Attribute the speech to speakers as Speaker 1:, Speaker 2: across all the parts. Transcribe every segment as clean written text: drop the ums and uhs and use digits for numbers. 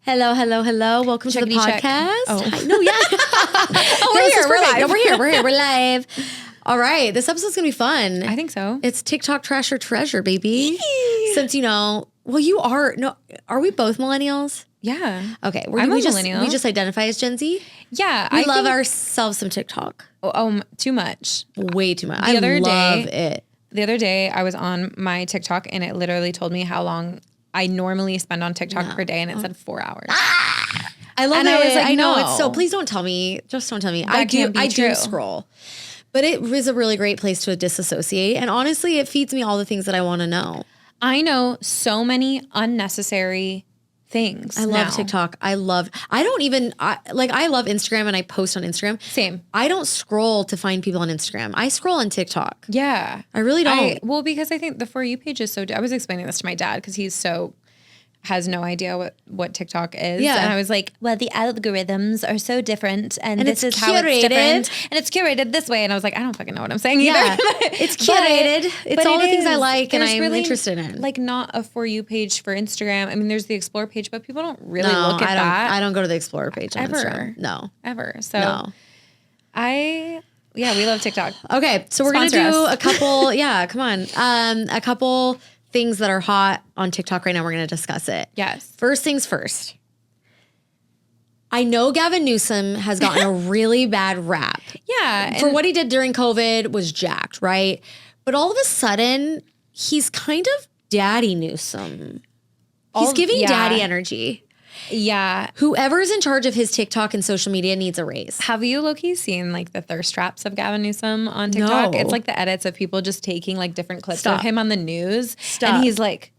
Speaker 1: Hello, hello, hello. Welcome to the
Speaker 2: Checkity check.
Speaker 1: podcast.
Speaker 2: Oh.
Speaker 1: Hi. No, yeah.
Speaker 2: Oh,
Speaker 1: No,
Speaker 2: we're
Speaker 1: this
Speaker 2: here.
Speaker 1: is
Speaker 2: We're
Speaker 1: perfect.
Speaker 2: live.
Speaker 1: No, we're here. We're here. We're live. All right. This episode's going to be fun.
Speaker 2: I think so.
Speaker 1: It's TikTok trash or treasure, baby. Since, well, you are. No, are we both millennials?
Speaker 2: Yeah.
Speaker 1: Okay.
Speaker 2: I'm a
Speaker 1: we
Speaker 2: millennial.
Speaker 1: just identify as Gen Z.
Speaker 2: Yeah.
Speaker 1: We
Speaker 2: I
Speaker 1: love
Speaker 2: think,
Speaker 1: ourselves some TikTok.
Speaker 2: too much.
Speaker 1: Way too much.
Speaker 2: The other
Speaker 1: love
Speaker 2: day-
Speaker 1: it.
Speaker 2: The other day I was on my TikTok and it literally told me how long I normally spend on TikTok per day, and it said 4 hours.
Speaker 1: I love
Speaker 2: And
Speaker 1: it.
Speaker 2: I was like,
Speaker 1: I know
Speaker 2: no.
Speaker 1: it's so. Please don't tell me. Just don't tell me.
Speaker 2: That can't be
Speaker 1: I do
Speaker 2: true.
Speaker 1: scroll, but it is a really great place to disassociate. And honestly, it feeds me all the things that I want to know.
Speaker 2: I know so many unnecessary things.
Speaker 1: I love TikTok. I love Instagram and I post on Instagram.
Speaker 2: Same.
Speaker 1: I don't scroll to find people on Instagram. I scroll on TikTok.
Speaker 2: Yeah.
Speaker 1: I really don't.
Speaker 2: Because I think the For You page is so, I was explaining this to my dad because he's has no idea what TikTok is.
Speaker 1: Yeah.
Speaker 2: And I was like, well, the algorithms are so different and this
Speaker 1: it's
Speaker 2: is how it's
Speaker 1: curated.
Speaker 2: different. And it's curated this way. And I was like, I don't fucking know what I'm saying either.
Speaker 1: Yeah, it's curated. It's all the things I like and
Speaker 2: There's
Speaker 1: I'm
Speaker 2: really,
Speaker 1: interested in.
Speaker 2: Like not a For You page for Instagram. I mean, there's the Explore page, but people don't really
Speaker 1: No,
Speaker 2: look at that.
Speaker 1: I don't go to the Explorer page on
Speaker 2: Ever.
Speaker 1: Instagram. No.
Speaker 2: Ever. So
Speaker 1: No.
Speaker 2: we love TikTok.
Speaker 1: Okay, so we're going to
Speaker 2: Sponsor
Speaker 1: do
Speaker 2: us.
Speaker 1: a couple, come on. A couple things that are hot on TikTok right now. We're going to discuss it.
Speaker 2: Yes.
Speaker 1: First things first. I know Gavin Newsom has gotten a really bad rap.
Speaker 2: Yeah.
Speaker 1: For what he did during COVID was jacked, right? But all of a sudden, he's kind of Daddy Newsom. He's giving daddy energy.
Speaker 2: Yeah.
Speaker 1: Whoever's in charge of his TikTok and social media needs a raise.
Speaker 2: Have you low-key seen like the thirst traps of Gavin Newsom on TikTok?
Speaker 1: No.
Speaker 2: It's like the edits of people just taking like different clips
Speaker 1: Stop.
Speaker 2: of him on the news.
Speaker 1: Stop.
Speaker 2: And he's like,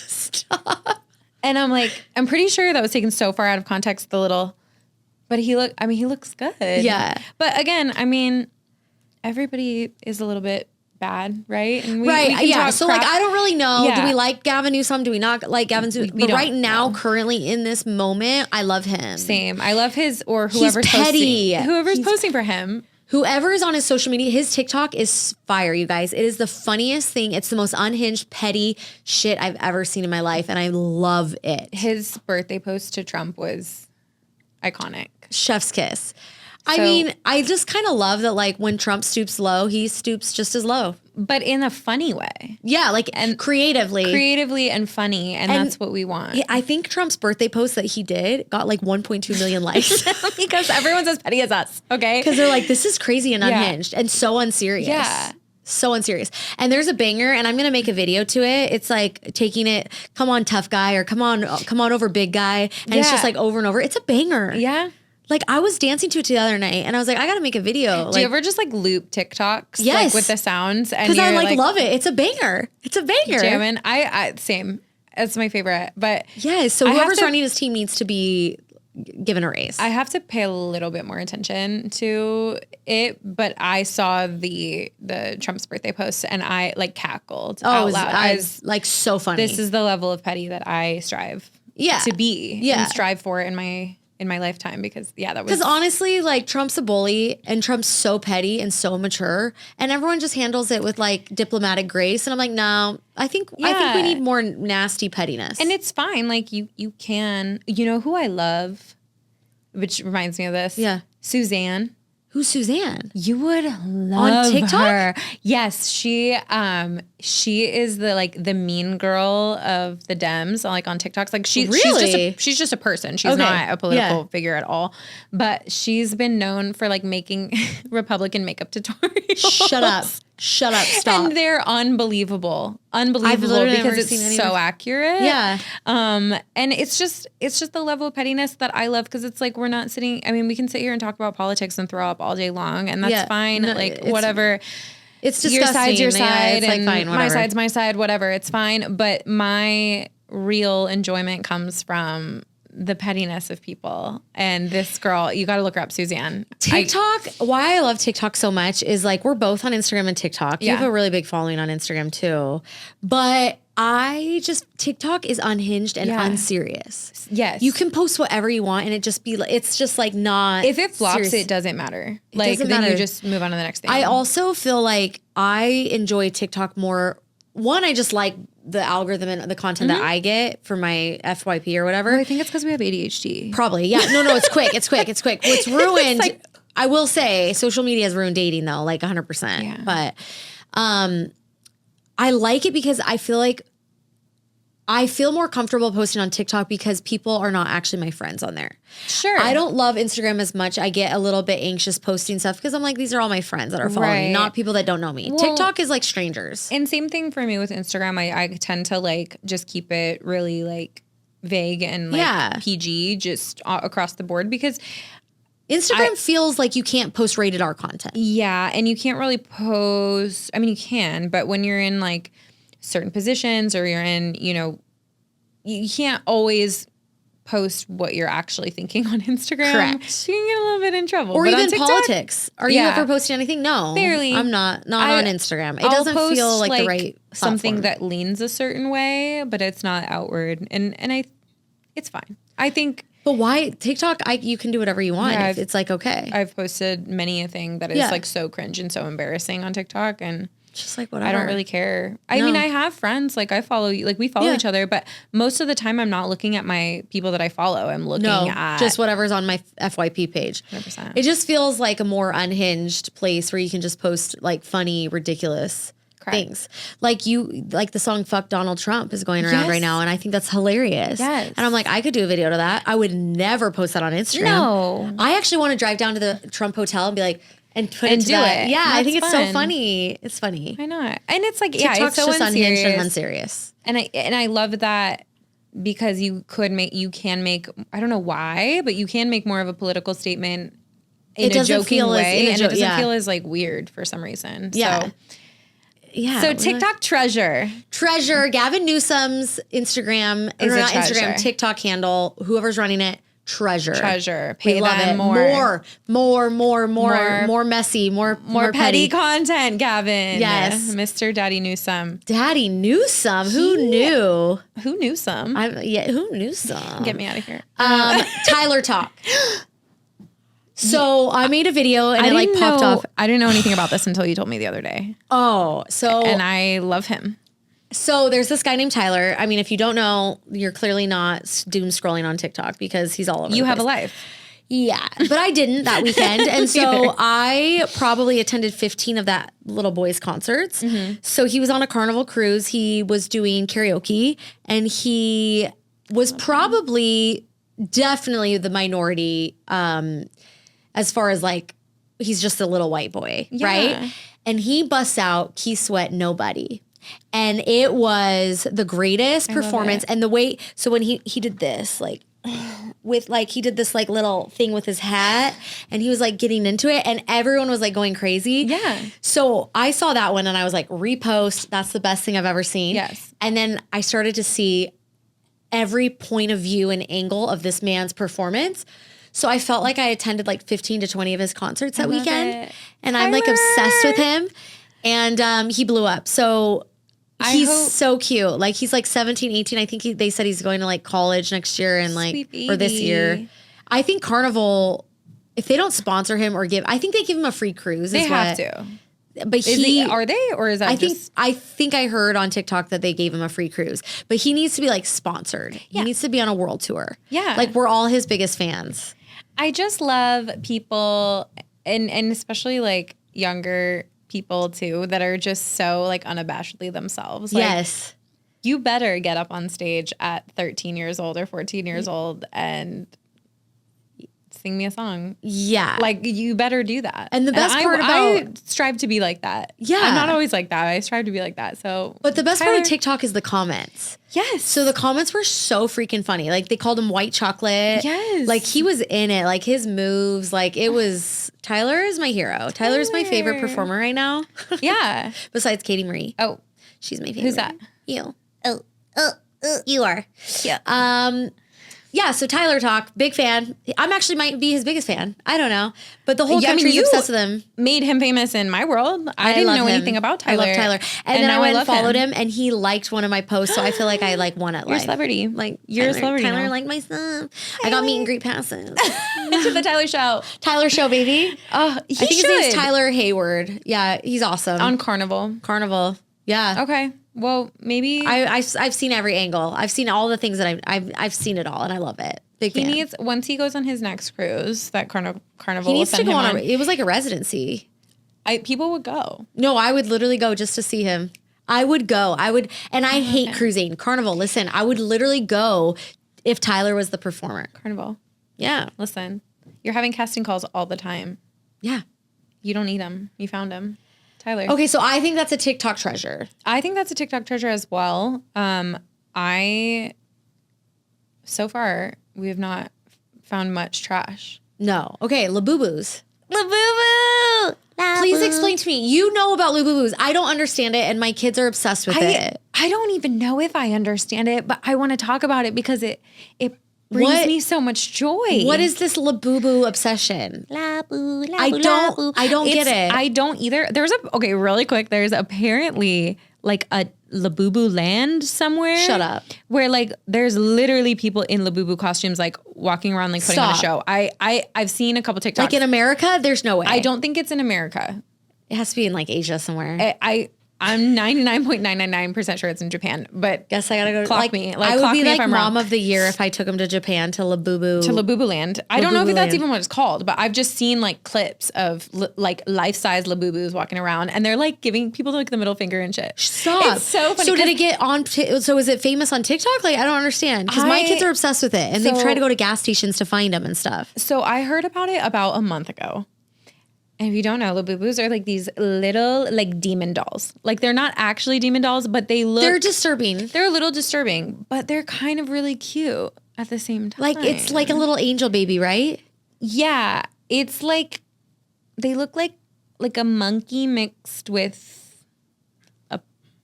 Speaker 1: Stop.
Speaker 2: and I'm like, I'm pretty sure that was taken so far out of context, but he looks good.
Speaker 1: Yeah.
Speaker 2: But again, I mean, everybody is a little bit bad, right? And we
Speaker 1: Right.
Speaker 2: can talk
Speaker 1: So
Speaker 2: crap.
Speaker 1: I don't really know.
Speaker 2: Yeah.
Speaker 1: Do we like Gavin Newsom? Do we not like Gavin Newsom? But
Speaker 2: don't,
Speaker 1: right now, currently in this moment, I love him.
Speaker 2: Same. I love his, or whoever's
Speaker 1: petty.
Speaker 2: posting. Whoever's posting for him.
Speaker 1: Whoever is on his social media, his TikTok is fire, you guys. It is the funniest thing. It's the most unhinged, petty shit I've ever seen in my life, and I love it.
Speaker 2: His birthday post to Trump was iconic.
Speaker 1: Chef's kiss. I
Speaker 2: So-
Speaker 1: mean, I just kind of love that, like, when Trump stoops low, he stoops just as low.
Speaker 2: But in a funny way.
Speaker 1: Yeah, like, and creatively.
Speaker 2: Creatively and funny, and that's what we want.
Speaker 1: I think Trump's birthday post that he did got like 1.2 million likes.
Speaker 2: Because everyone's as petty as us, okay?
Speaker 1: Because they're like, this is crazy and
Speaker 2: Yeah.
Speaker 1: unhinged and so unserious.
Speaker 2: Yeah.
Speaker 1: So unserious. And there's a banger, and I'm gonna make a video to it. It's like taking it, come on, tough guy, or come on over, big guy. And it's
Speaker 2: Yeah.
Speaker 1: just like over and over. It's a banger.
Speaker 2: Yeah.
Speaker 1: Like, I was dancing to it the other night, and I was like, I gotta make a video.
Speaker 2: Do you ever just like loop TikToks?
Speaker 1: Yes.
Speaker 2: Like with the sounds?
Speaker 1: Because I like love it. It's a banger. It's a banger.
Speaker 2: Jamming. I same. It's my favorite. But
Speaker 1: Yes. So
Speaker 2: I have
Speaker 1: whoever's
Speaker 2: to-
Speaker 1: running his team needs to be given a raise.
Speaker 2: I have to pay a little bit more attention to it. But I saw the Trump's birthday post and I like cackled out loud.
Speaker 1: I was like so funny.
Speaker 2: This is the level of petty that I strive to be and strive for in my lifetime, because that was,
Speaker 1: because honestly, like, Trump's a bully and Trump's so petty and so mature, and everyone just handles it with like diplomatic grace. And I'm like, no, I think we need more nasty pettiness.
Speaker 2: and it's fine. Like you can, who I love, which reminds me of this.
Speaker 1: Yeah.
Speaker 2: Suzanne.
Speaker 1: Who's Suzanne?
Speaker 2: You would love
Speaker 1: On TikTok?
Speaker 2: her. Yes, she is the mean girl of the Dems, like on TikToks. Like she's just a person. She's not a political figure at all. But she's been known for like making Republican makeup tutorials.
Speaker 1: Shut up. Stop.
Speaker 2: And they're unbelievable
Speaker 1: literally
Speaker 2: because
Speaker 1: never
Speaker 2: it's
Speaker 1: seen any
Speaker 2: so
Speaker 1: of it.
Speaker 2: accurate.
Speaker 1: Yeah.
Speaker 2: And it's just the level of pettiness that I love, because it's like we're not sitting. I mean, we can sit here and talk about politics and throw up all day long, and that's fine.
Speaker 1: No,
Speaker 2: like
Speaker 1: it's-
Speaker 2: whatever.
Speaker 1: It's disgusting.
Speaker 2: Your side's your
Speaker 1: Yeah,
Speaker 2: side,
Speaker 1: it's like,
Speaker 2: and
Speaker 1: fine,
Speaker 2: my
Speaker 1: whatever.
Speaker 2: side's my side. Whatever, it's fine. But my real enjoyment comes from the pettiness of people. And this girl, you got to look her up, Suzanne.
Speaker 1: TikTok, why I love TikTok so much is like, we're both on Instagram and TikTok. You
Speaker 2: Yeah.
Speaker 1: have a really big following on Instagram too. But TikTok is unhinged and unserious.
Speaker 2: Yes.
Speaker 1: You can post whatever you want and it just be like, it's just like not.
Speaker 2: If it flops,
Speaker 1: serious.
Speaker 2: it doesn't matter. Like
Speaker 1: doesn't
Speaker 2: then
Speaker 1: matter.
Speaker 2: you just move on to the next thing.
Speaker 1: I also feel like I enjoy TikTok more. One, I just like the algorithm and the content that I get for my FYP or whatever.
Speaker 2: Well, I think it's because we have ADHD.
Speaker 1: Probably. Yeah. No, it's quick. It's quick. What's ruined, I will say social media has ruined dating though, like 100%.
Speaker 2: Yeah.
Speaker 1: But I like it because I feel like I feel more comfortable posting on TikTok because people are not actually my friends on there.
Speaker 2: Sure.
Speaker 1: I don't love Instagram as much. I get a little bit anxious posting stuff because I'm like, these are all my friends that are following me, not people that don't know me. Well, TikTok is like strangers.
Speaker 2: And same thing for me with Instagram. I tend to like just keep it really like vague and like PG just across the board because
Speaker 1: Instagram feels like you can't post rated R content.
Speaker 2: Yeah. And you can't really post. I mean, you can, but when you're in like certain positions or you're in, you know, you can't always post what you're actually thinking on Instagram.
Speaker 1: Correct.
Speaker 2: You can get a little bit in trouble.
Speaker 1: Or
Speaker 2: but
Speaker 1: even
Speaker 2: on TikTok,
Speaker 1: politics. Are you ever posting anything? No.
Speaker 2: Barely.
Speaker 1: I'm not on Instagram. It doesn't feel like the right
Speaker 2: something
Speaker 1: platform.
Speaker 2: that leans a certain way, but it's not outward. And it's fine. I think.
Speaker 1: But why TikTok? You can do whatever you want. If it's like okay.
Speaker 2: I've posted many a thing that is like so cringe and so embarrassing on TikTok, and
Speaker 1: just like whatever.
Speaker 2: I don't really care. I mean, I have friends like I follow you, like we follow each other, but most of the time I'm not looking at my people that I follow. I'm looking at
Speaker 1: just whatever's on my FYP page.
Speaker 2: 100%.
Speaker 1: It just feels like a more unhinged place where you can just post like funny, ridiculous things. Like the song "Fuck Donald Trump" is going around right now, and I think that's hilarious.
Speaker 2: Yes.
Speaker 1: And I'm like, I could do a video to that. I would never post that on Instagram.
Speaker 2: No.
Speaker 1: I actually want to drive down to the Trump hotel and be like, and put it to
Speaker 2: do
Speaker 1: that.
Speaker 2: it.
Speaker 1: Yeah,
Speaker 2: That's
Speaker 1: I think it's
Speaker 2: fun.
Speaker 1: so funny. It's funny.
Speaker 2: Why not? And it's like,
Speaker 1: TikTok's
Speaker 2: it's so
Speaker 1: just unhinged and
Speaker 2: unserious.
Speaker 1: unserious.
Speaker 2: And I love that because you can make, I don't know why, but you can make more of a political statement in a joking way. And it doesn't feel as like weird for some reason.
Speaker 1: Yeah.
Speaker 2: So,
Speaker 1: yeah.
Speaker 2: So TikTok treasure.
Speaker 1: Gavin Newsom's Instagram,
Speaker 2: Is
Speaker 1: or
Speaker 2: a
Speaker 1: not
Speaker 2: treasure.
Speaker 1: Instagram, TikTok handle, whoever running it, treasure.
Speaker 2: Pay
Speaker 1: we love
Speaker 2: them
Speaker 1: it. More messy, more
Speaker 2: petty content, Gavin.
Speaker 1: Yes.
Speaker 2: Mr. Daddy Newsom.
Speaker 1: Daddy Newsom. Who knew?
Speaker 2: Who knew some?
Speaker 1: Who knew some?
Speaker 2: Get me out of here.
Speaker 1: Tyler Talk. So I made a video and it popped off.
Speaker 2: I didn't know anything about this until you told me the other day.
Speaker 1: Oh, so.
Speaker 2: And I love him.
Speaker 1: So there's this guy named Tyler. I mean, if you don't know, you're clearly not doom scrolling on TikTok because he's all over.
Speaker 2: You have a life.
Speaker 1: Yeah, but I didn't that weekend. And so I probably attended 15 of that little boy's concerts. Mm-hmm. So he was on a Carnival cruise. He was doing karaoke and he was definitely the minority as far as like, he's just a little white boy, right? And he busts out Key Sweat Nobody. And it was the greatest performance. And the way, so when he did this, like, with like, he did this like little thing with his hat and he was like getting into it and everyone was like going crazy.
Speaker 2: Yeah.
Speaker 1: So I saw that one and I was like, repost. That's the best thing I've ever seen.
Speaker 2: Yes.
Speaker 1: And then I started to see every point of view and angle of this man's performance. So I felt like I attended like 15 to 20 of his concerts that weekend. And I'm like obsessed with him. And he blew up. So he's so cute. Like he's like 17, 18. I think they said he's going to like college next year and like, or this year. I think Carnival, if they don't sponsor him or I think they give him a free cruise.
Speaker 2: They have to.
Speaker 1: But
Speaker 2: are they, or is that
Speaker 1: I think I heard on TikTok that they gave him a free cruise, but he needs to be like sponsored. Yeah. He needs to be on a world tour.
Speaker 2: Yeah.
Speaker 1: Like we're all his biggest fans.
Speaker 2: I just love people and especially like younger people too that are just so like unabashedly themselves. Like,
Speaker 1: yes.
Speaker 2: You better get up on stage at 13 years old or 14 years old and sing me a song.
Speaker 1: Yeah.
Speaker 2: Like you better do that.
Speaker 1: And the best part
Speaker 2: I strive to be like that.
Speaker 1: Yeah.
Speaker 2: I'm not always like that. I strive to be like that. So
Speaker 1: but the best part of TikTok is the comments.
Speaker 2: Yes.
Speaker 1: So the comments were so freaking funny. Like they called him white chocolate.
Speaker 2: Yes.
Speaker 1: Like he was in it. Like his moves. Like it was Tyler is my hero. Tyler's my favorite performer right now.
Speaker 2: Yeah.
Speaker 1: Besides Katie Marie.
Speaker 2: Oh.
Speaker 1: She's my favorite.
Speaker 2: Who's that?
Speaker 1: You. You are. Yeah. Yeah, so Tyler Talk, big fan. I'm actually might be his biggest fan. I don't know. But the whole country's obsessed with him.
Speaker 2: Made him famous in my world. I didn't know anything about Tyler.
Speaker 1: I love Tyler. And then I went and followed him and he liked one of my posts. So I feel like I like won at life.
Speaker 2: You're a celebrity.
Speaker 1: Like
Speaker 2: you're a celebrity.
Speaker 1: Tyler liked my stuff. I got meet and greet passes.
Speaker 2: To the Tyler show.
Speaker 1: Tyler show, baby.
Speaker 2: Oh,
Speaker 1: I think his name's Tyler Hayward. Yeah, he's awesome.
Speaker 2: On Carnival.
Speaker 1: Yeah.
Speaker 2: Okay. Well, maybe
Speaker 1: I've seen every angle. I've seen all the things that I've seen it all, and I love it. Big
Speaker 2: he
Speaker 1: fan.
Speaker 2: needs, once he goes on his next cruise, that Carnival
Speaker 1: He needs
Speaker 2: will
Speaker 1: to
Speaker 2: send
Speaker 1: go
Speaker 2: him
Speaker 1: on. It was like a residency.
Speaker 2: People would go.
Speaker 1: No, I would literally go just to see him. I would go. And I hate cruising. Carnival, listen, I would literally go if Tyler was the performer.
Speaker 2: Carnival.
Speaker 1: Yeah.
Speaker 2: Listen, you're having casting calls all the time.
Speaker 1: Yeah.
Speaker 2: You don't need him. You found him. Tyler.
Speaker 1: Okay, so I think that's a TikTok treasure.
Speaker 2: I think that's a TikTok treasure as well. So far, we have not found much trash.
Speaker 1: No. Okay, Labubus.
Speaker 2: Labubu!
Speaker 1: Please explain to me. You know about Labubus. I don't understand it, and my kids are obsessed with it.
Speaker 2: I don't even know if I understand it, but I want to talk about it because it brings me so much joy.
Speaker 1: What is this Labubu obsession?
Speaker 2: Labu, labu,
Speaker 1: I don't get it.
Speaker 2: I don't either. Really quick. There's apparently like a Labubu land somewhere.
Speaker 1: Shut up.
Speaker 2: Where like there's literally people in Labubu costumes like walking around like putting on a show. I've seen a couple TikToks.
Speaker 1: Like in America, there's no way.
Speaker 2: I don't think it's in America.
Speaker 1: It has to be in like Asia somewhere.
Speaker 2: I'm 99.999% sure it's in Japan, but
Speaker 1: guess I gotta go.
Speaker 2: Clock me.
Speaker 1: I would be like
Speaker 2: mom
Speaker 1: wrong. Of the year if I took him to Japan to Labubu.
Speaker 2: To Labubu Land. I don't know if that's even what it's called, but I've just seen like clips of like life-size Labubus walking around, and they're like giving people like the middle finger and shit.
Speaker 1: Stop.
Speaker 2: It's so funny.
Speaker 1: So did it get on? So is it famous on TikTok? Like I don't understand because my kids are obsessed with it, and they've tried to go to gas stations to find them and stuff.
Speaker 2: So I heard about it about a month ago. And if you don't know, Labubus are like these little like demon dolls. Like they're not actually demon dolls, but they're
Speaker 1: disturbing.
Speaker 2: They're a little disturbing, but they're kind of really cute at the same time.
Speaker 1: Like it's like a little angel baby, right?
Speaker 2: Yeah. It's like they look like a monkey mixed with a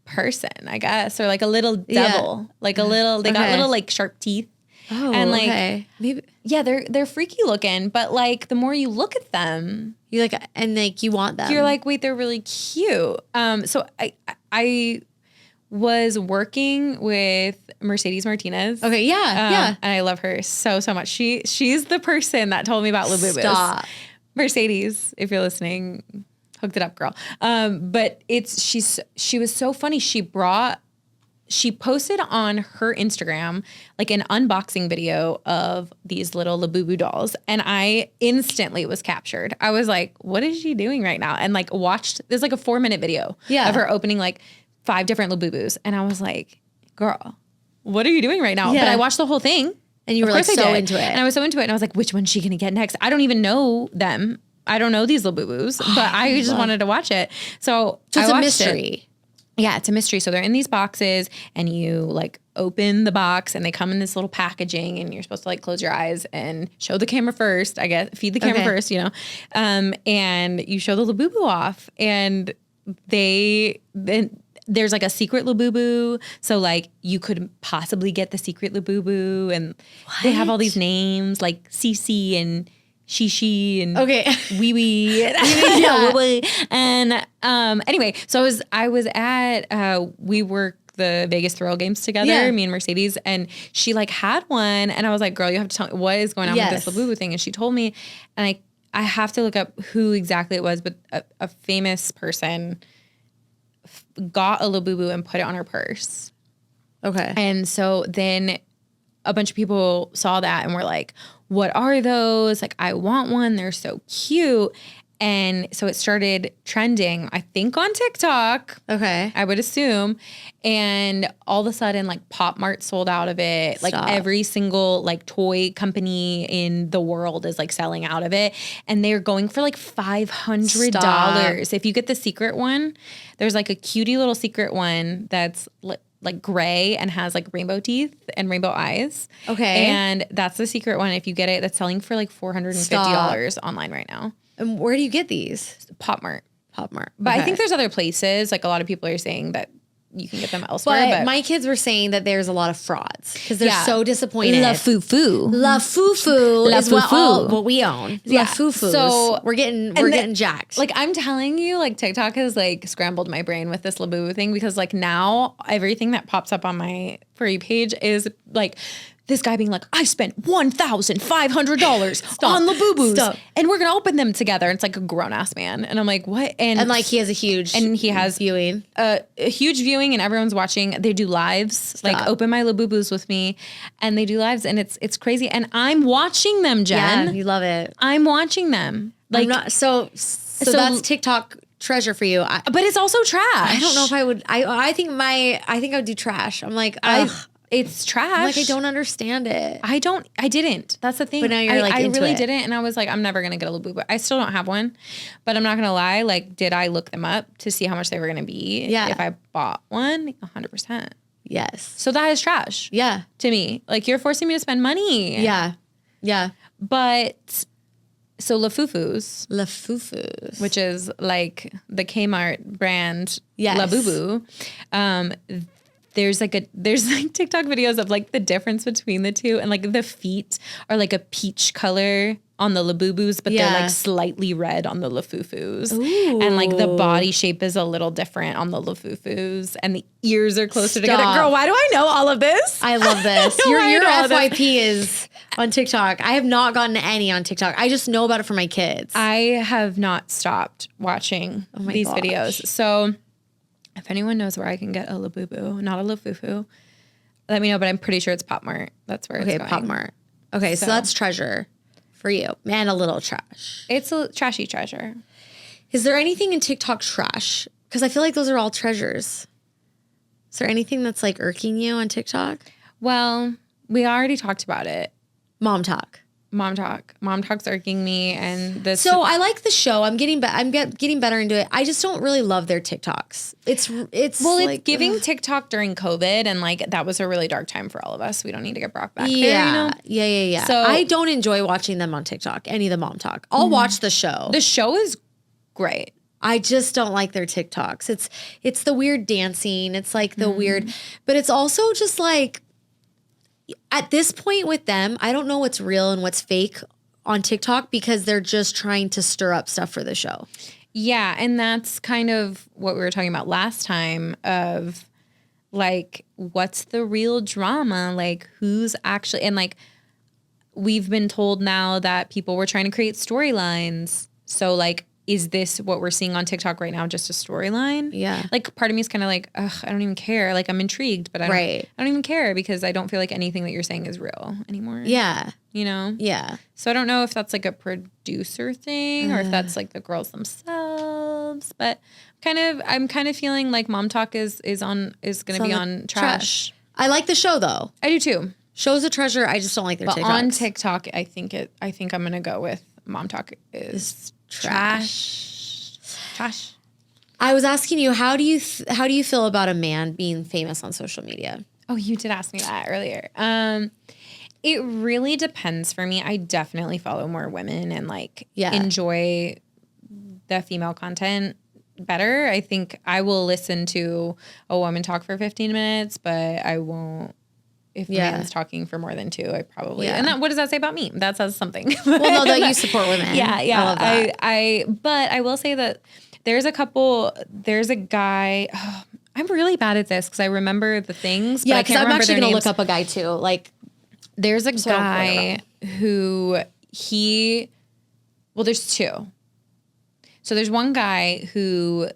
Speaker 2: person, I guess, or like a little devil. Yeah. Like a little they got little like sharp teeth.
Speaker 1: Oh,
Speaker 2: and like
Speaker 1: maybe
Speaker 2: they're freaky looking, but like the more you look at them,
Speaker 1: you like and like you want them.
Speaker 2: You're like, wait, they're really cute. So I was working with Mercedes Martinez.
Speaker 1: Okay, yeah.
Speaker 2: And I love her so much. She's the person that told me about Labubus.
Speaker 1: Stop.
Speaker 2: Mercedes, if you're listening, hooked it up, girl. But she was so funny. She posted on her Instagram like an unboxing video of these little Labubu dolls. And I instantly was captured. I was like, what is she doing right now? And like there's like a 4-minute video of her opening like 5 different Labubus. And I was like, girl, what are you doing right now? Yeah. But I watched the whole thing.
Speaker 1: And you were like so into it.
Speaker 2: And I was so into it. And I was like, which one's she going to get next? I don't even know them. I don't know these Labubus, but I just wanted to watch it. So
Speaker 1: it's a mystery.
Speaker 2: Yeah, it's a mystery. So they're in these boxes and you like open the box and they come in this little packaging and you're supposed to like close your eyes and show the camera first, I guess, feed the camera first, you know, and you show the Labubu off and there's like a secret Labubu. So like you could possibly get the secret Labubu and they have all these names like Cece and Shishi and Wee Wee. And anyway, so I was at we work the Vegas Thrill Games together, me and Mercedes, and she like had one, and I was like, "Girl, you have to tell me what is going on with this Labubu thing." And she told me, and I have to look up who exactly it was, but a famous person got a Labubu and put it on her purse.
Speaker 1: Okay,
Speaker 2: and so then a bunch of people saw that and were like, what are those? Like, I want one. They're so cute. And so it started trending, I think on TikTok.
Speaker 1: Okay.
Speaker 2: I would assume. And all of a sudden, like Pop Mart sold out of it. Stop. Like every single like toy company in the world is like selling out of it. And they're going for like $500. Stop. If you get the secret one, there's like a cutie little secret one that's like gray and has like rainbow teeth and rainbow eyes.
Speaker 1: Okay.
Speaker 2: And that's the secret one. If you get it, that's selling for like $450 online right now.
Speaker 1: And where do you get these?
Speaker 2: Pop Mart.
Speaker 1: But
Speaker 2: I think there's other places. Like a lot of people are saying that you can get them elsewhere.
Speaker 1: But my kids were saying that there's a lot of frauds because they're so disappointed.
Speaker 2: La Fufu.
Speaker 1: La Fufu is what we own. La Fufus. So we're getting jacked.
Speaker 2: Like I'm telling you, like TikTok has like scrambled my brain with this Labubu thing because like now everything that pops up on my For You page is like this guy being like, I spent $1,500 on Labubu's and we're going to open them together. And it's like a grown ass man. And I'm like, what?
Speaker 1: And like he has a huge viewing,
Speaker 2: a huge viewing, and everyone's watching. They do lives, like open my Labubu's with me, and they do lives, and it's crazy. And I'm watching them, Jen.
Speaker 1: Yeah, you love it.
Speaker 2: I'm watching them. Like,
Speaker 1: so that's TikTok treasure for you.
Speaker 2: But it's also trash.
Speaker 1: I don't know if I would. I think I would do trash. I'm like,
Speaker 2: it's trash.
Speaker 1: I'm like, I don't understand it.
Speaker 2: I didn't. That's the thing.
Speaker 1: But now you're like,
Speaker 2: I really
Speaker 1: it.
Speaker 2: didn't. And I was like, I'm never going to get a Labubu. I still don't have one, but I'm not going to lie. Like, did I look them up to see how much they were going to be?
Speaker 1: Yeah.
Speaker 2: If I bought one, 100%.
Speaker 1: Yes.
Speaker 2: So that is trash.
Speaker 1: Yeah.
Speaker 2: To me, like, you're forcing me to spend money.
Speaker 1: Yeah. Yeah.
Speaker 2: But so Lafufus, which is like the Kmart brand,
Speaker 1: yes.
Speaker 2: Labubu. There's like TikTok videos of like the difference between the two, and like the feet are like a peach color on the Labubus, but they're like slightly red on the Lafufus. And like the body shape is a little different on the Lafufus, and the ears are closer together. Girl, why do I know all of this?
Speaker 1: I love this. Your FYP is on TikTok. I have not gotten any on TikTok. I just know about it from my kids.
Speaker 2: I have not stopped watching these videos. So if anyone knows where I can get a Labubu, not a Lafufu, let me know, but I'm pretty sure it's Pop Mart. That's where it's going.
Speaker 1: Pop Mart. Okay, so that's treasure for you. And a little trash.
Speaker 2: It's a trashy treasure.
Speaker 1: Is there anything in TikTok trash? Because I feel like those are all treasures. Is there anything that's like irking you on TikTok?
Speaker 2: Well, we already talked about it.
Speaker 1: Mom talk.
Speaker 2: Mom talk's irking me, and this.
Speaker 1: So I like the show. I'm getting better into it. I just don't really love their TikToks. It's
Speaker 2: like, giving TikTok during COVID, and like that was a really dark time for all of us. We don't need to get brought back there, you know?
Speaker 1: Yeah. So I don't enjoy watching them on TikTok. Any of the mom talk. I'll watch the show.
Speaker 2: The show is great.
Speaker 1: I just don't like their TikToks. It's the weird dancing. It's like the weird, but it's also just like. At this point with them, I don't know what's real and what's fake on TikTok because they're just trying to stir up stuff for the show.
Speaker 2: Yeah, and that's kind of what we were talking about last time of like, what's the real drama? Like, who's actually, and like, we've been told now that people were trying to create storylines. So like, is this what we're seeing on TikTok right now, just a storyline?
Speaker 1: Yeah.
Speaker 2: Like, part of me is kind of like, ugh, I don't even care. Like, I'm intrigued, but I don't even care because I don't feel like anything that you're saying is real anymore.
Speaker 1: Yeah.
Speaker 2: You know?
Speaker 1: Yeah.
Speaker 2: So I don't know if that's like a producer thing or if that's like the girls themselves, but I'm kind of feeling like Mom Talk is going to be on trash.
Speaker 1: I like the show though.
Speaker 2: I do too.
Speaker 1: Show's a treasure. I just don't like their TikToks.
Speaker 2: On TikTok, I think I'm going to go with Mom Talk is trash.
Speaker 1: I was asking you, how do you feel about a man being famous on social media?
Speaker 2: Oh, you did ask me that earlier. It really depends for me. I definitely follow more women and like enjoy the female content better. I think I will listen to a woman talk for 15 minutes, but I won't. If the man's talking for more than 2, I probably and what does that say about me? That says something.
Speaker 1: Well, no, that you support women.
Speaker 2: Yeah.
Speaker 1: I love that.
Speaker 2: But I will say that there's a guy. Oh, I'm really bad at this because I remember the things.
Speaker 1: Yeah,
Speaker 2: because
Speaker 1: I'm actually gonna look up a guy too. Like,
Speaker 2: there's a guy who there's 2. So there's one guy who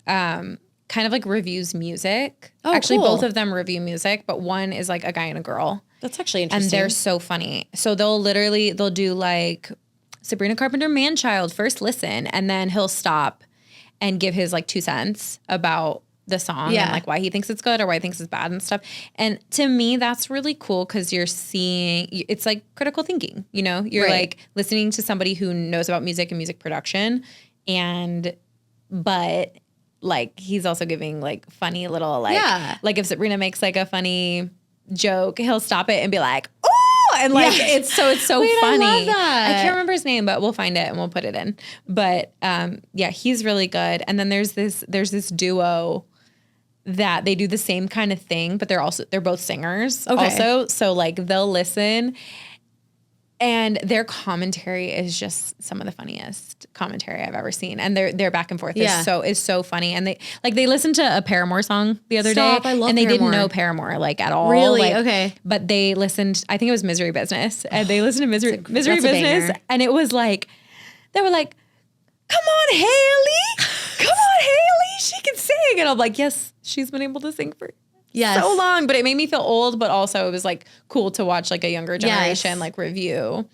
Speaker 2: kind of like reviews music.
Speaker 1: Oh,
Speaker 2: actually,
Speaker 1: cool.
Speaker 2: both of them review music, but one is like a guy and a girl.
Speaker 1: That's actually interesting.
Speaker 2: And they're so funny. So they'll do like Sabrina Carpenter Man-Child first listen, and then he'll stop and give his like 2 cents about the song and like why he thinks it's good or why he thinks it's bad and stuff. And to me, that's really cool because you're seeing, it's like critical thinking, you know? You're like listening to somebody who knows about music and music production, but like he's also giving like funny little like if Sabrina makes like a funny joke, he'll stop it and be like, oh, and like it's so Wait, funny.
Speaker 1: I love that.
Speaker 2: I can't remember his name, but we'll find it and we'll put it in. But he's really good. And then there's this duo that they do the same kind of thing, but they're both singers also. So like they'll listen And their commentary is just some of the funniest commentary I've ever seen. And their back and forth is so funny. And they listened to a Paramore song the other day.
Speaker 1: I love
Speaker 2: and they
Speaker 1: Paramore.
Speaker 2: didn't know Paramore like at all.
Speaker 1: Really?
Speaker 2: Like,
Speaker 1: okay.
Speaker 2: But they listened, I think it was Misery Business. And they listened to Misery Business. And it was like, they were like, come on, Haley. Come on, Haley. She can sing. And I'm like, yes, she's been able to sing for so long, but it made me feel old, but also it was like cool to watch like a younger generation like review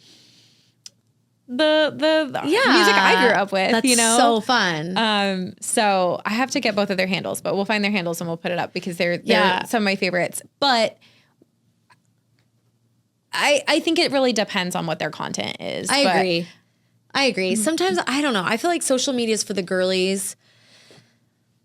Speaker 2: the music I grew up with.
Speaker 1: That's so fun.
Speaker 2: So I have to get both of their handles, but we'll find their handles and we'll put it up because they're some of my favorites. But I think it really depends on what their content is.
Speaker 1: I agree. Sometimes I don't know. I feel like social media is for the girlies.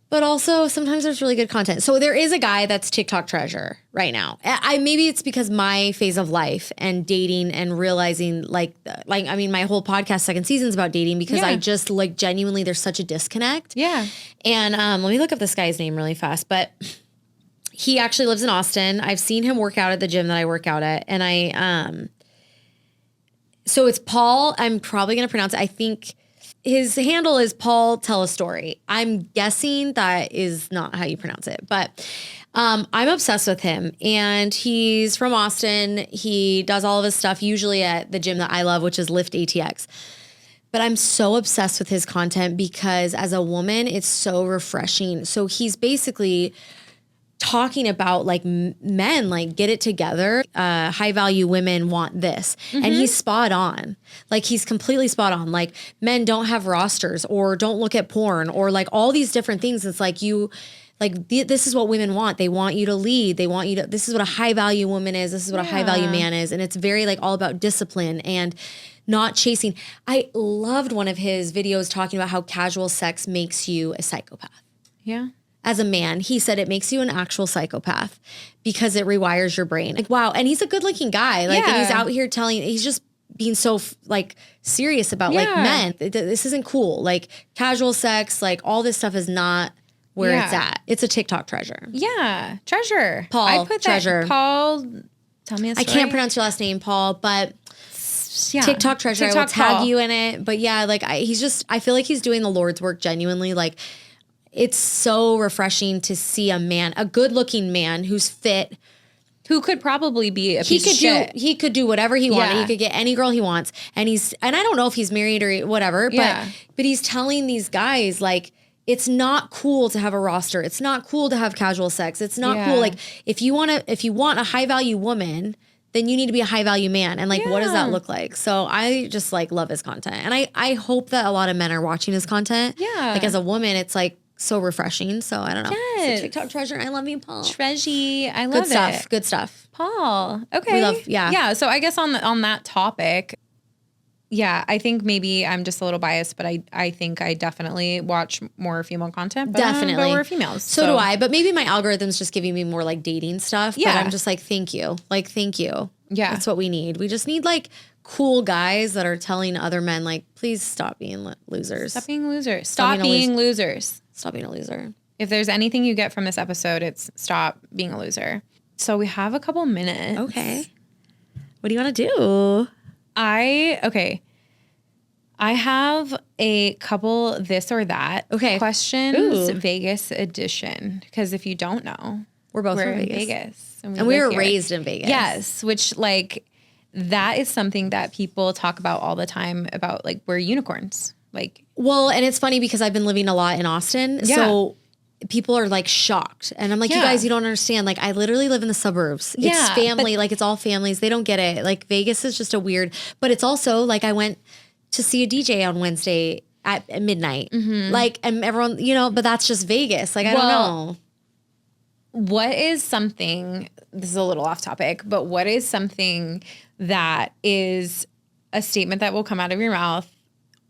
Speaker 1: But also sometimes there's really good content. So there is a guy that's TikTok treasure right now. Maybe it's because my phase of life and dating and realizing my whole podcast second season is about dating because I just like genuinely there's such a disconnect. Yeah. And let me look up this guy's name really fast. But he actually lives in Austin. I've seen him work out at the gym that I work out at. And so it's Paul. I'm probably going to pronounce it. I think his handle is Paul Tell a Story. I'm guessing that is not how you pronounce it, but I'm obsessed with him. And he's from Austin. He does all of his stuff usually at the gym that I love, which is Lift ATX. But I'm so obsessed with his content because as a woman, it's so refreshing. So he's basically talking about like men, like get it together. High value women want this. And he's spot on. Like he's completely spot on. Like men don't have rosters or don't look at porn or like all these different things. It's like this is what women want. They want you to lead. They want you to, this is what a high value woman is. This is what a high value man is. And it's very like all about discipline and not chasing. I loved one of his videos talking about how casual sex makes you a psychopath. Yeah. As a man, he said it makes you an actual psychopath because it rewires your brain. Like, wow. And he's a good looking guy. Like, and he's out here he's just being so like serious about like men. This isn't cool. Like casual sex, like all this stuff is not where it's at. It's a TikTok treasure. Yeah. Treasure. Paul. I put treasure. Paul, tell me a story. I can't pronounce your last name, Paul, but TikTok treasure. I will tag you in it. But yeah, like I feel like he's doing the Lord's work genuinely. Like, it's so refreshing to see a good-looking man who's fit, who could probably be a piece of shit. He could do whatever he wanted. He could get any girl he wants, and I don't know if he's married or whatever. But he's telling these guys like it's not cool to have a roster. It's not cool to have casual sex. It's not cool. Like if you want a high-value woman, then you need to be a high-value man. And like, what does that look like? So I just like love his content, and I hope that a lot of men are watching his content. Yeah, like as a woman, it's like so refreshing. So I don't know. Yes. So TikTok treasure. I love you, Paul. Treasure. I love it. Good stuff. Paul. Okay. We love, yeah. So I guess on that topic, I think maybe I'm just a little biased, but I think I definitely watch more female content. But, definitely. But we're females. So do I. But maybe my algorithm's just giving me more like dating stuff. Yeah. But I'm just like, thank you. Like, thank you. Yeah. That's what we need. We just need like cool guys that are telling other men like, please stop being losers. Stop being losers. Stop being losers. Stop being a loser. If there's anything you get from this episode, it's stop being a loser. So we have a couple minutes. Okay. What do you want to do? I have a couple this or that questions. Ooh. Vegas edition. Because if you don't know, we're in Vegas. And we were raised in Vegas. Yes. Which like that is something that people talk about all the time about like we're unicorns. Like, well, and it's funny because I've been living a lot in Austin. Yeah. So people are like shocked. And I'm like, you guys, you don't understand. Like I literally live in the suburbs. Yeah, it's family. Like it's all families. They don't get it. Like Vegas is just a weird, but it's also like I went to see a DJ on Wednesday at midnight. Mm-hmm. Like, and everyone, but that's just Vegas. Like, I don't know. What is something, this is a little off topic, but what is something that is a statement that will come out of your mouth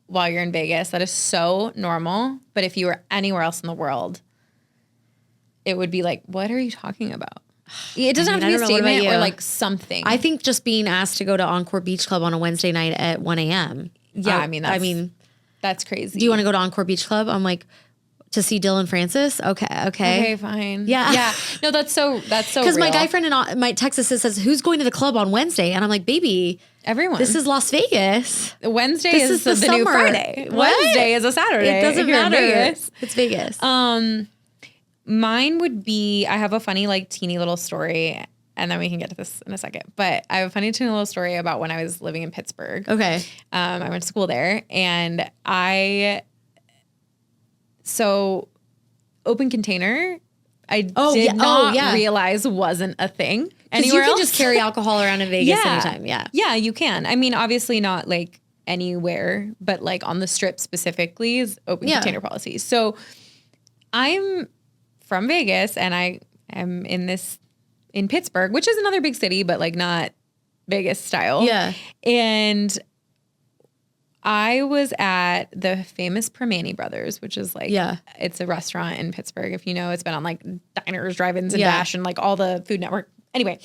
Speaker 1: while you're in Vegas that is so normal, but if you were anywhere else in the world, it would be like, what are you talking about? It doesn't have to be a statement or like something. I think just being asked to go to Encore Beach Club on a Wednesday night at 1 a.m. Yeah, that's crazy. Do you want to go to Encore Beach Club? I'm like, to see Dylan Francis? Okay, fine. Yeah. No, that's so because my guy friend in my Texas says, who's going to the club on Wednesday? And I'm like, baby,
Speaker 2: Everyone.
Speaker 1: This is Las Vegas.
Speaker 2: Wednesday is the new Friday.
Speaker 1: What?
Speaker 2: Wednesday is a Saturday.
Speaker 1: It doesn't matter.
Speaker 2: Vegas.
Speaker 1: It's Vegas.
Speaker 2: Mine would be, I have a funny, like, teeny little story, and then we can get to this in a second. But I have a funny teeny little story about when I was living in Pittsburgh.
Speaker 1: Okay.
Speaker 2: I went to school there, and so open container, I did not realize wasn't a thing anywhere else.
Speaker 1: You can just carry alcohol around in Vegas anytime. Yeah.
Speaker 2: Yeah, you can. I mean, obviously not like anywhere, but like on the Strip specifically is open container policy. So I'm from Vegas, and I am in Pittsburgh, which is another big city, but like not Vegas style.
Speaker 1: Yeah.
Speaker 2: And I was at the famous Permane Brothers, which is like, it's a restaurant in Pittsburgh. If you know, it's been on like Diners, Drive-Ins, and Dash, and like all the Food Network. Anyway,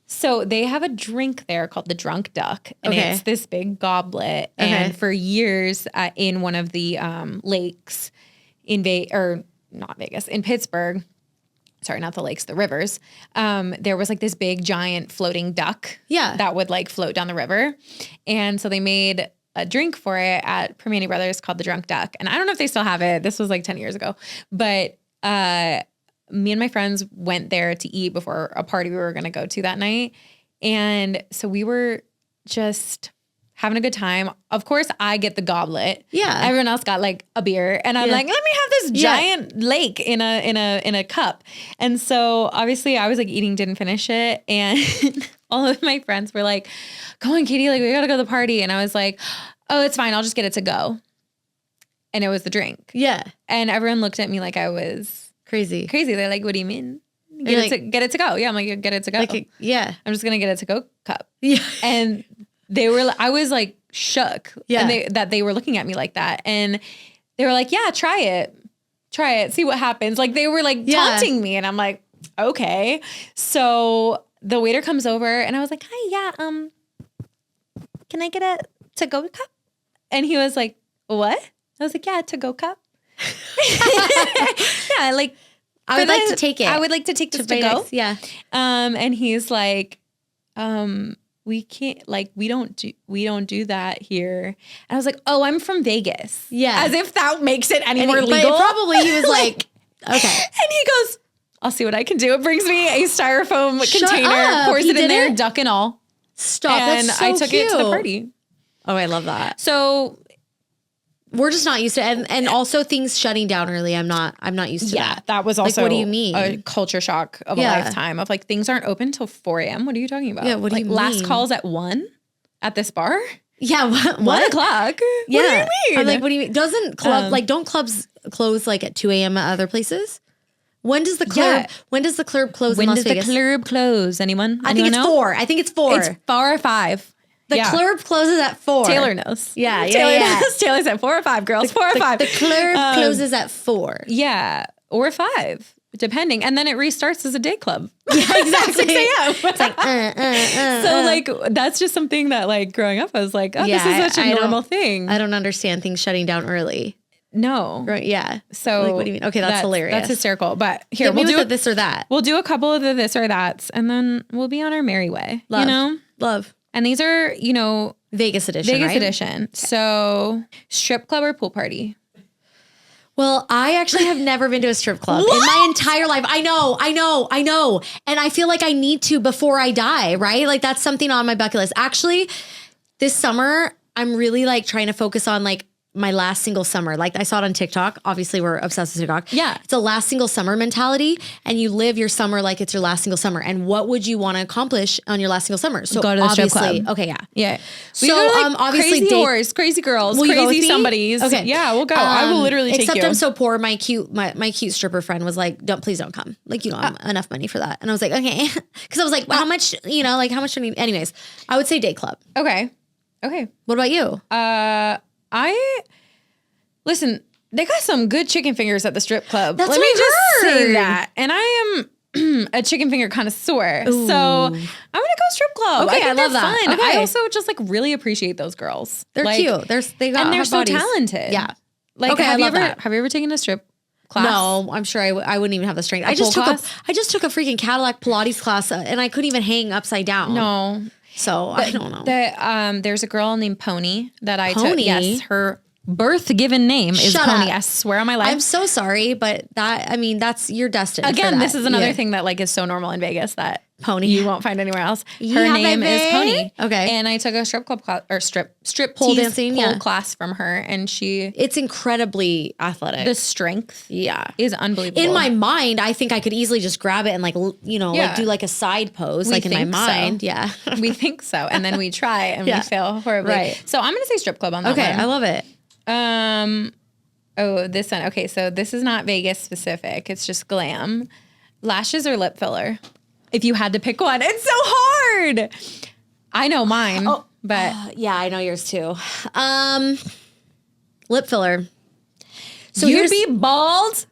Speaker 2: so they have a drink there called the Drunk Duck, and it's this big goblet. And for years, in one of the lakes in in Pittsburgh. Sorry, not the lakes, the rivers. There was like this big giant floating duck that would like float down the river. And so they made a drink for it at Permane Brothers called the Drunk Duck. And I don't know if they still have it. This was like 10 years ago. But me and my friends went there to eat before a party we were going to go to that night. And so we were just having a good time. Of course, I get the goblet. Yeah. Everyone else got like a beer, and I'm like, let me have this giant lake in a cup. And so obviously, I was like eating, didn't finish it, and all of my friends were like, "Come on, Katie, like we gotta go to the party." And I was like, "Oh, it's fine. I'll just get it to go." And it was the drink. Yeah. And everyone looked at me like I was crazy. They're like, "What do you mean? Get it to go?" Yeah, I'm like, "Get it to go." I'm just gonna get it to go cup. Yeah. And I was like shook. Yeah. And that they were looking at me like that. And they were like, "Yeah, try it. See what happens." Like they were like taunting me. And I'm like, okay. So the waiter comes over, and I was like, "Hi, can I get a to-go cup?" And he was like, "What?" I was like, "Yeah, to-go cup." Yeah, like
Speaker 1: I would like to take it.
Speaker 2: I would like to take this to go. Yeah. And he's like, we can't, like, we don't do that here. And I was like, "Oh, I'm from Vegas." Yeah. As if that makes it any more legal.
Speaker 1: Probably he was like, okay.
Speaker 2: And he goes, "I'll see what I can do." It brings me a styrofoam container, pours it in there, duck and all.
Speaker 1: Stop.
Speaker 2: And
Speaker 1: that's so
Speaker 2: I took it to the party.
Speaker 1: Oh, I love that.
Speaker 2: So
Speaker 1: we're just not used to it. And also things shutting down early. I'm not used to that.
Speaker 2: Yeah, that was also
Speaker 1: like, what do you mean?
Speaker 2: A culture shock of a lifetime of like things aren't open till 4 a.m. What are you talking about?
Speaker 1: Yeah, what do you mean?
Speaker 2: Last calls at 1 at this bar?
Speaker 1: Yeah, what?
Speaker 2: 1 o'clock?
Speaker 1: Yeah.
Speaker 2: What do you mean?
Speaker 1: I'm like, what do you mean? Doesn't don't clubs close like at 2 a.m. at other places? When does the club close in Las Vegas?
Speaker 2: When does the club close? Anyone?
Speaker 1: I think it's 4. I think it's 4.
Speaker 2: It's 4 or 5.
Speaker 1: The club closes at 4.
Speaker 2: Taylor knows.
Speaker 1: Yeah.
Speaker 2: Taylor knows. Taylor said 4 or 5, girls. 4 or 5.
Speaker 1: The club closes at 4.
Speaker 2: Yeah. Or 5, depending. And then it restarts as a day club.
Speaker 1: Yeah, exactly.
Speaker 2: 6 a.m.
Speaker 1: It's like,
Speaker 2: So like, that's just something that like growing up, I was like, oh, this is such a normal thing.
Speaker 1: I don't understand things shutting down early.
Speaker 2: No.
Speaker 1: Right. Yeah.
Speaker 2: So
Speaker 1: like, what do you mean? Okay. That's hilarious.
Speaker 2: That's hysterical. But here,
Speaker 1: we'll do this or that.
Speaker 2: We'll do a couple of the this or that's, and then we'll be on our merry way.
Speaker 1: Love.
Speaker 2: You know?
Speaker 1: Love.
Speaker 2: And these are,
Speaker 1: Vegas edition, right?
Speaker 2: Edition. Okay. So strip club or pool party?
Speaker 1: Well, I actually have never been to a strip club in my entire life. I know. And I feel like I need to before I die, right? Like that's something on my bucket list. Actually, this summer, I'm really like trying to focus on like my last single summer. Like I saw it on TikTok. Obviously, we're obsessed with TikTok.
Speaker 2: Yeah.
Speaker 1: It's a last single summer mentality, and you live your summer like it's your last single summer. And what would you want to accomplish on your last single summer? So
Speaker 2: go to the strip club.
Speaker 1: Okay, yeah.
Speaker 2: Yeah.
Speaker 1: So obviously
Speaker 2: crazy whores, crazy girls, crazy somebodies.
Speaker 1: Okay.
Speaker 2: Yeah, we'll go. I will literally take you.
Speaker 1: Except I'm so poor. My cute stripper friend was like, please don't come. Like, you don't have enough money for that. And I was like, okay. Because I was like, well, how much, like how much do you need? Anyways, I would say day club.
Speaker 2: Okay.
Speaker 1: What about you?
Speaker 2: Listen, they got some good chicken fingers at the strip club.
Speaker 1: Let
Speaker 2: me just say that. And I am a chicken finger connoisseur.
Speaker 1: Ooh.
Speaker 2: So I'm going to go strip club.
Speaker 1: Okay, I love that.
Speaker 2: Fun.
Speaker 1: Okay.
Speaker 2: I also just like really appreciate those girls.
Speaker 1: They're cute. They're
Speaker 2: so talented.
Speaker 1: Yeah.
Speaker 2: Like,
Speaker 1: okay,
Speaker 2: have you ever taken a strip class?
Speaker 1: No, I'm sure I wouldn't even have the strength. I just took a freaking Cadillac Pilates class and I couldn't even hang upside down.
Speaker 2: No.
Speaker 1: So I don't know.
Speaker 2: There's a girl named Pony that I
Speaker 1: Pony?
Speaker 2: took. Yes, her birth given name is
Speaker 1: Shut
Speaker 2: Pony.
Speaker 1: up.
Speaker 2: I swear on my life.
Speaker 1: I'm so sorry, but that's you're destined.
Speaker 2: Again,
Speaker 1: for that.
Speaker 2: this is another thing that like is so normal in Vegas that
Speaker 1: Pony
Speaker 2: you won't find anywhere else. Her
Speaker 1: Yeah,
Speaker 2: name is
Speaker 1: baby.
Speaker 2: Pony.
Speaker 1: Okay.
Speaker 2: And I took a strip club class or strip
Speaker 1: Pole
Speaker 2: tease
Speaker 1: dancing,
Speaker 2: pole
Speaker 1: yeah.
Speaker 2: class from her, and
Speaker 1: It's incredibly athletic.
Speaker 2: the strength
Speaker 1: yeah.
Speaker 2: is unbelievable.
Speaker 1: In my mind, I think I could easily just grab it and like like do like a side pose,
Speaker 2: We
Speaker 1: like in my
Speaker 2: think so.
Speaker 1: mind. Yeah.
Speaker 2: We think so, and then we try and
Speaker 1: Yeah.
Speaker 2: we fail horribly.
Speaker 1: Right.
Speaker 2: So I'm gonna say strip club on that
Speaker 1: Okay,
Speaker 2: one.
Speaker 1: I love it.
Speaker 2: Oh, this one. Okay, so this is not Vegas specific. It's just glam. Lashes or lip filler? If you had to pick one, it's so hard. I know mine, but
Speaker 1: Yeah, I know yours too. Lip filler. So
Speaker 2: you'd be bald.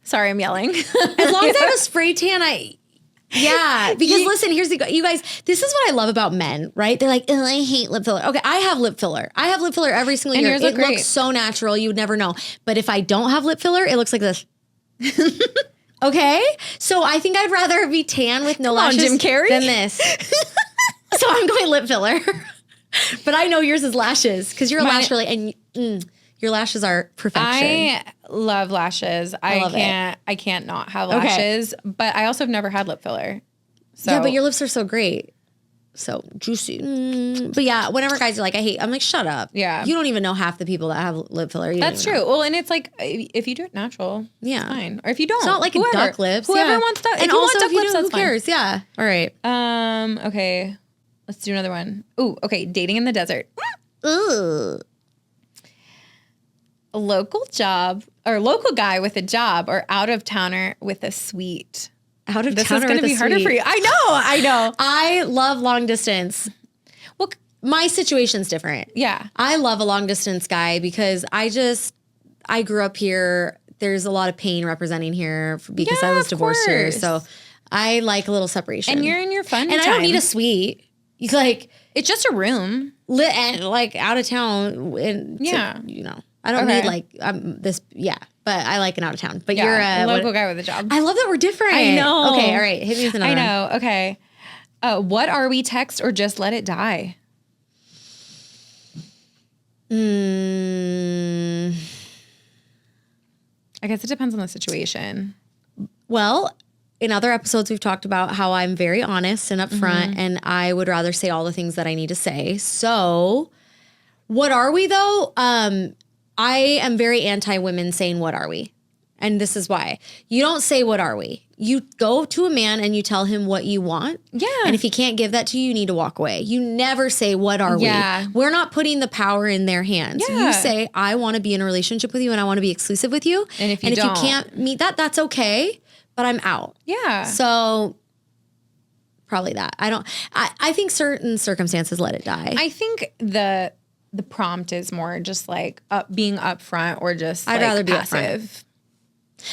Speaker 2: Sorry, I'm yelling.
Speaker 1: as long as I have a spray tan, because listen, here's you guys, this is what I love about men, right? They're like, oh, I hate lip filler. Okay, I have lip filler. I have lip filler every single
Speaker 2: And
Speaker 1: year.
Speaker 2: yours look
Speaker 1: It
Speaker 2: great.
Speaker 1: looks so natural, you would never know. But if I don't have lip filler, it looks like this. Okay? So I think I'd rather be tan with no lashes
Speaker 2: Jim Carrey.
Speaker 1: than this. So I'm going lip filler. But I know yours is lashes because you're a lash girly and your lashes are perfection.
Speaker 2: I love lashes. I
Speaker 1: love
Speaker 2: can't not have
Speaker 1: Okay.
Speaker 2: lashes, but I also have never had lip filler. So
Speaker 1: Yeah, but your lips are so great. So juicy. But yeah, whenever guys are like, I'm like, shut up.
Speaker 2: Yeah.
Speaker 1: You don't even know half the people that have lip filler. You
Speaker 2: that's
Speaker 1: don't even
Speaker 2: true. Well, and it's like if you do it natural,
Speaker 1: Yeah.
Speaker 2: it's fine. Or if you don't,
Speaker 1: It's not like
Speaker 2: whoever.
Speaker 1: a duck lips.
Speaker 2: Whoever
Speaker 1: yeah.
Speaker 2: wants duck.
Speaker 1: And
Speaker 2: if you
Speaker 1: also,
Speaker 2: want duck
Speaker 1: if you
Speaker 2: lips,
Speaker 1: do,
Speaker 2: that's
Speaker 1: who
Speaker 2: fine.
Speaker 1: cares? Yeah. All right.
Speaker 2: Okay. Let's do another one. Ooh, okay. Dating in the desert.
Speaker 1: Ugh.
Speaker 2: A local guy with a job or out of towner with a suite.
Speaker 1: Out of
Speaker 2: This
Speaker 1: town
Speaker 2: is going to be harder for you. I know.
Speaker 1: I love long distance.
Speaker 2: Well,
Speaker 1: My situation's different.
Speaker 2: yeah.
Speaker 1: I love a long distance guy because I grew up here. There's a lot of pain representing here because I
Speaker 2: Yeah,
Speaker 1: was
Speaker 2: of
Speaker 1: divorced here.
Speaker 2: course.
Speaker 1: So I like a little separation.
Speaker 2: And you're in your fun
Speaker 1: And
Speaker 2: time.
Speaker 1: I don't need a suite. You like
Speaker 2: It's just a room.
Speaker 1: lit and like out of town. And
Speaker 2: Yeah.
Speaker 1: I don't
Speaker 2: Okay.
Speaker 1: need like this. Yeah, but I like an out of town. But
Speaker 2: Yeah,
Speaker 1: you're
Speaker 2: a local guy with a job.
Speaker 1: I love that we're different.
Speaker 2: I know.
Speaker 1: Okay, all right. Hit me with another.
Speaker 2: I
Speaker 1: one.
Speaker 2: know. Okay. What are we, text or just let it die? I guess it depends on the situation.
Speaker 1: Well, in other episodes, we've talked about how I'm very honest and upfront, and I would rather say all the things that I need to say. So, what are we though? I am very anti women saying, "What are we?" And this is why. You don't say, "What are we?" You go to a man and you tell him what you want.
Speaker 2: Yeah.
Speaker 1: And if he can't give that to you, you need to walk away. You never say, "What are
Speaker 2: Yeah.
Speaker 1: we?" We're not putting the power in their hands.
Speaker 2: Yeah.
Speaker 1: You say, "I want to be in a relationship with you and I want to be exclusive with you."
Speaker 2: And if you don't.
Speaker 1: can't meet that, that's okay. But I'm out.
Speaker 2: Yeah.
Speaker 1: So probably that. I think certain circumstances let it die.
Speaker 2: I think the prompt is more just like being upfront or just
Speaker 1: I'd rather be
Speaker 2: passive.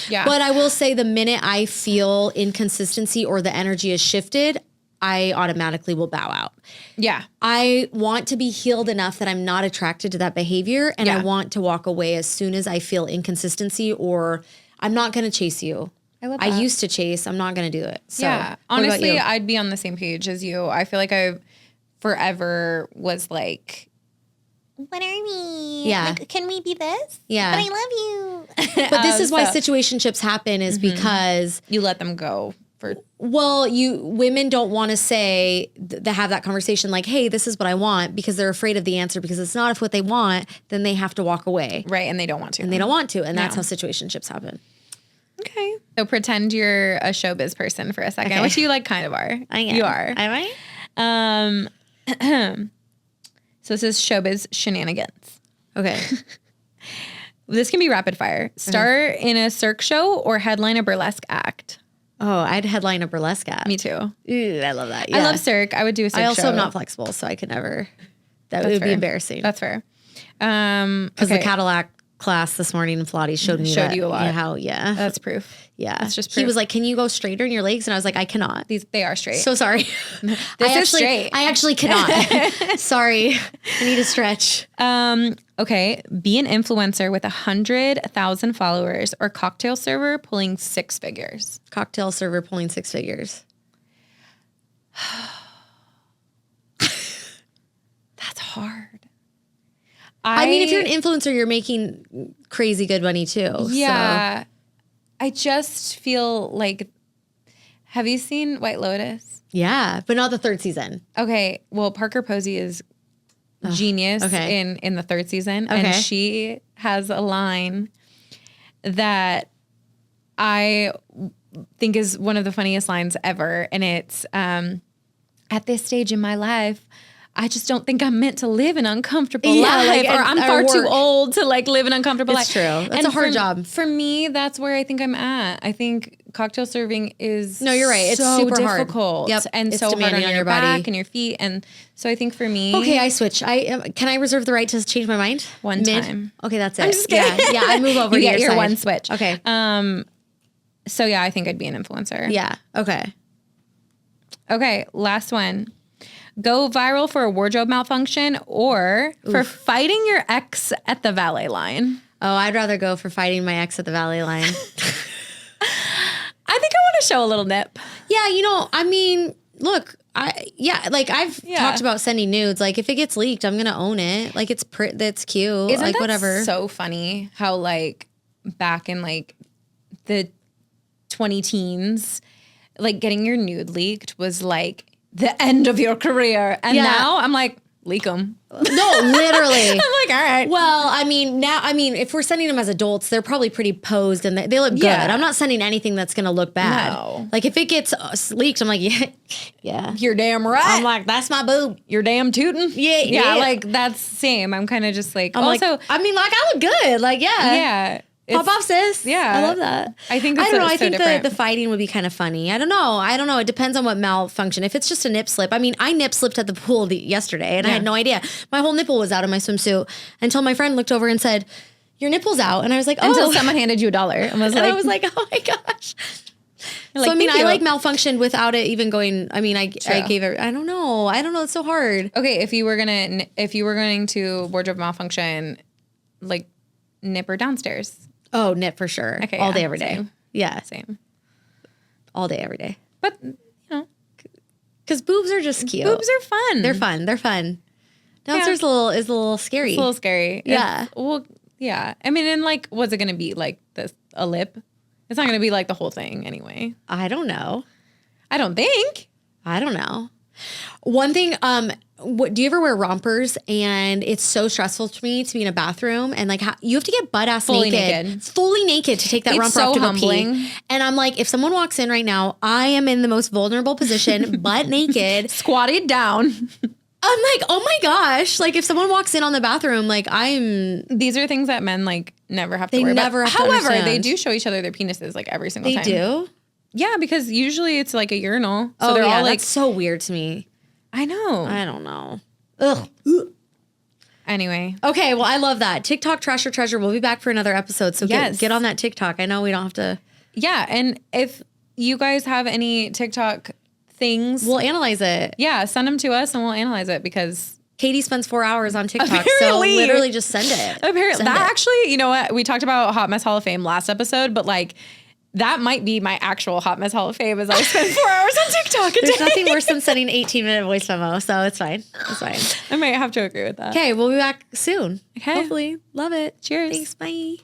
Speaker 2: Yeah.
Speaker 1: But I will say the minute I feel inconsistency or the energy is shifted, I automatically will bow out.
Speaker 2: yeah.
Speaker 1: I want to be healed enough that I'm not attracted to that behavior and I
Speaker 2: Yeah.
Speaker 1: want to walk away as soon as I feel inconsistency or I'm not going to chase you.
Speaker 2: I love
Speaker 1: I
Speaker 2: that.
Speaker 1: used to chase. I'm not going to do it. So,
Speaker 2: Yeah.
Speaker 1: what about
Speaker 2: Honestly,
Speaker 1: you?
Speaker 2: I'd be on the same page as you. I feel like I forever was like, what are we?
Speaker 1: Yeah.
Speaker 2: Like, can we be this?
Speaker 1: Yeah.
Speaker 2: But I love you.
Speaker 1: But this is why
Speaker 2: so-
Speaker 1: situationships happen is because
Speaker 2: You let them go for.
Speaker 1: well, women don't want to say they have that conversation like, "Hey, this is what I want," because they're afraid of the answer because it's not if what they want, then they have to walk away.
Speaker 2: Right. And they don't want to.
Speaker 1: And they don't want to, and that's
Speaker 2: No.
Speaker 1: how situationships happen.
Speaker 2: Okay. So pretend you're a showbiz person for a second,
Speaker 1: Okay.
Speaker 2: which you like kind of are.
Speaker 1: I am.
Speaker 2: You are.
Speaker 1: Am I?
Speaker 2: So this is showbiz shenanigans.
Speaker 1: Okay.
Speaker 2: This can be rapid fire. Star in a Cirque show or headline a burlesque act.
Speaker 1: Oh, I'd headline a burlesque act.
Speaker 2: Me too.
Speaker 1: Ooh, I love that.
Speaker 2: I
Speaker 1: Yeah.
Speaker 2: love Cirque. I would do a Cirque
Speaker 1: I also
Speaker 2: show.
Speaker 1: am not flexible, so I could never. That
Speaker 2: That's
Speaker 1: would be
Speaker 2: fair.
Speaker 1: embarrassing.
Speaker 2: That's fair.
Speaker 1: Because the Cadillac class this morning in Pilates showed me
Speaker 2: Showed
Speaker 1: that,
Speaker 2: you a lot.
Speaker 1: how,
Speaker 2: That's proof.
Speaker 1: yeah.
Speaker 2: that's just
Speaker 1: He
Speaker 2: proof.
Speaker 1: was like, "Can you go straighter in your legs?" And I was like, "I cannot."
Speaker 2: They are straight.
Speaker 1: So sorry.
Speaker 2: Straight.
Speaker 1: I actually cannot. Sorry. I need to stretch.
Speaker 2: Okay. Be an influencer with 100,000 followers or cocktail server pulling 6 figures.
Speaker 1: Cocktail server pulling 6 figures.
Speaker 2: hard.
Speaker 1: I mean, if you're an influencer, you're making crazy good money too.
Speaker 2: Yeah.
Speaker 1: So.
Speaker 2: I just feel like, have you seen White Lotus?
Speaker 1: Yeah, but not the third season.
Speaker 2: Okay. Well, Parker Posey is genius in the third season. Okay. And she has a line that I think is one of the funniest lines ever. And it's, at this stage in my life, I just don't think I'm meant to live an uncomfortable life, like, or I'm far too old to like live an uncomfortable life.
Speaker 1: It's true. That's a hard job.
Speaker 2: For me, that's where I think I'm at. I think cocktail serving is
Speaker 1: you're right. It's
Speaker 2: so
Speaker 1: super
Speaker 2: difficult.
Speaker 1: Yep.
Speaker 2: And
Speaker 1: it's
Speaker 2: so hard on your
Speaker 1: body.
Speaker 2: back and your feet. And so I think for me.
Speaker 1: Okay, I switch. Can I reserve the right to change my mind?
Speaker 2: One time.
Speaker 1: Okay, that's it.
Speaker 2: I'm just kidding.
Speaker 1: Yeah, I move over
Speaker 2: you
Speaker 1: to
Speaker 2: get
Speaker 1: your side.
Speaker 2: one switch.
Speaker 1: Okay.
Speaker 2: So yeah, I think I'd be an influencer.
Speaker 1: Yeah. Okay.
Speaker 2: Okay, last one. Go viral for a wardrobe malfunction or for fighting your ex at the valet line.
Speaker 1: Oh, I'd rather go for fighting my ex at the valet line.
Speaker 2: I think I want to show a little nip.
Speaker 1: Yeah, I mean, look, I've talked about sending nudes. Like, if it gets leaked, I'm gonna own it. Like, that's cute.
Speaker 2: Isn't
Speaker 1: like
Speaker 2: that
Speaker 1: whatever.
Speaker 2: So funny how like back in like the 20 teens, like getting your nude leaked was like the end of your career. And now I'm like, leak them.
Speaker 1: No, literally.
Speaker 2: I'm like, all right.
Speaker 1: Well, if we're sending them as adults, they're probably pretty posed and they look good. I'm not sending anything that's going to look bad.
Speaker 2: No.
Speaker 1: Like if it gets leaked, I'm like, yeah.
Speaker 2: You're damn right.
Speaker 1: I'm like, that's my boob.
Speaker 2: You're damn tootin'.
Speaker 1: Yeah.
Speaker 2: Like that's same. I'm kind of just like,
Speaker 1: I look good. Like,
Speaker 2: yeah.
Speaker 1: Pop off, sis.
Speaker 2: Yeah.
Speaker 1: I love that.
Speaker 2: I think that's
Speaker 1: I think the fighting would be kind of funny. I don't know. It depends on what malfunction. If it's just a nip slip. I mean, I nip slipped at the pool yesterday and I had no idea. My whole nipple was out of my swimsuit until my friend looked over and said, your nipple's out. And I was like, oh.
Speaker 2: Until someone handed you $1 and I
Speaker 1: was like, oh my gosh.
Speaker 2: Like,
Speaker 1: so, I mean, I like malfunctioned without it even going. I mean, I gave it. I don't know. It's so hard.
Speaker 2: Okay. If you were going to wardrobe malfunction, like nip or downstairs.
Speaker 1: Oh, nip for sure.
Speaker 2: Okay,
Speaker 1: all day, every day.
Speaker 2: Same.
Speaker 1: Yeah.
Speaker 2: Same.
Speaker 1: All day, every day.
Speaker 2: But,
Speaker 1: because boobs are just cute.
Speaker 2: Boobs are fun.
Speaker 1: They're fun. Downstairs is a little scary.
Speaker 2: It's a little scary.
Speaker 1: Yeah.
Speaker 2: Yeah. I mean, and like, what's it going to be? Like a lip? It's not going to be like the whole thing anyway.
Speaker 1: I don't know.
Speaker 2: I don't think.
Speaker 1: I don't know. One thing, do you ever wear rompers? And it's so stressful to me to be in a bathroom and like you have to get butt ass fully naked to take that romper off to go pee. And I'm like, if someone walks in right now, I am in the most vulnerable position, butt naked,
Speaker 2: squatted down.
Speaker 1: I'm like, oh my gosh! Like if someone walks in on the bathroom, like
Speaker 2: These are things that men like never have to worry about. However, they do show each other their penises like every single time.
Speaker 1: They do.
Speaker 2: Yeah, because usually it's like a urinal. So
Speaker 1: they're all like, that's so weird to me.
Speaker 2: I know.
Speaker 1: I don't know. Ugh.
Speaker 2: Anyway.
Speaker 1: Okay, well, I love that. TikTok Trash or Treasure. We'll be back for another episode. So get on that TikTok. I know we don't have to.
Speaker 2: Yeah, and if you guys have any TikTok things.
Speaker 1: We'll analyze it.
Speaker 2: Yeah, send them to us and we'll analyze it because
Speaker 1: Katie spends 4 hours on TikTok. So literally just send it.
Speaker 2: Apparently. Actually, you know what? We talked about Hot Mess Hall of Fame last episode, but like that might be my actual Hot Mess Hall of Fame as I spend 4 hours on TikTok a day.
Speaker 1: There's nothing worse than sending 18-minute voice memo, so it's fine. It's fine.
Speaker 2: I might have to agree with that.
Speaker 1: Okay, we'll be back soon.
Speaker 2: Okay.
Speaker 1: Hopefully. Love it.
Speaker 2: Cheers.
Speaker 1: Thanks. Bye.